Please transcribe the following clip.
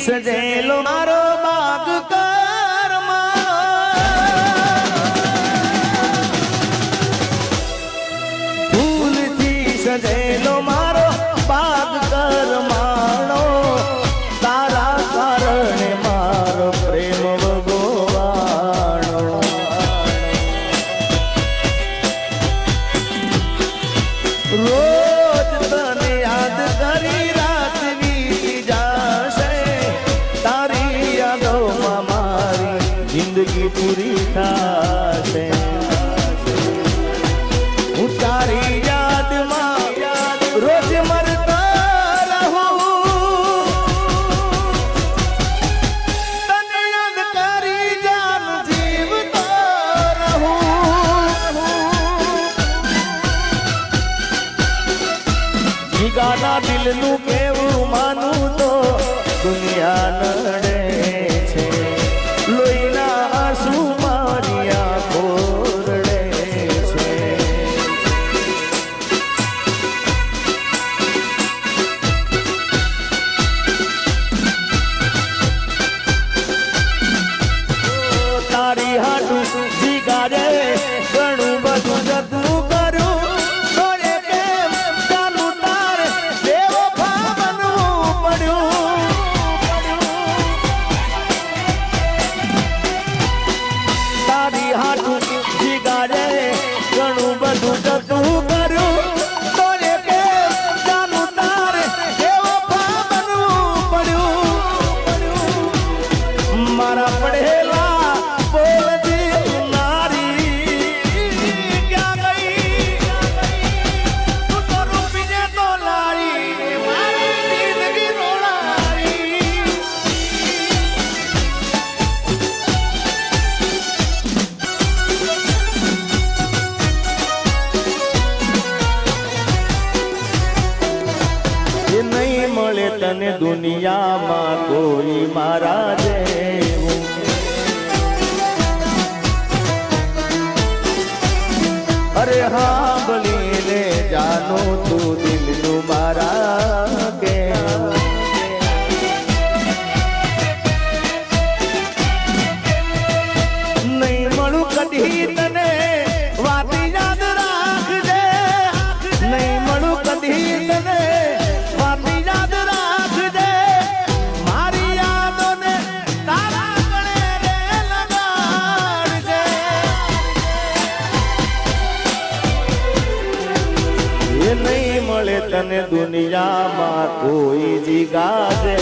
સજેલો મારો બાગ ફૂલથી સજેલો મારો બાગ કરમાણો તારા કારણે મારો પ્રેમ ભગવાણો રોજ તને યાદ કરી રાત વીતી જાશે તારી યાદોમાં મારી જિંદગી પૂરી થશે હું તારી યાદમાં રોજ મરતા રહું તને યાદ કરી જાન જીવતો રહું જીગાના દિલનું કેવું માનું તો દુનિયા નડે છે લોહીના આંસુ મારી આંખો રડે છે તારી હાટું જીગારે ઘણું બધું જતું કરું તોય કેમ ચાલુ તારે બેવફા બનવું પડ્યું તારી હાટું જીગારે ઘણું બધું જતું કરું તોય કેમ ચાલુ તારે બેવફા બનવું પડ્યું મારા પડેલા બોલજી નારી ક્યાં ગઈ તું તો રૂપીને તો લારી મારી જિંદગી રોડારી એ નહીં મળે તને દુનિયામાં કોઈ મારા જેવું અરે હા ભલી લે જાનો તું દિલનું મારા કેવું નહીં મળું કદી તને વાત યાદ રાખજે નહીં મળું કદી તને વાત યાદ રાખજે મારી યાદોને તારા ગળે રે લગાડજે એ નહીં મળે તને દુનિયામાં કોઈ જીગાજે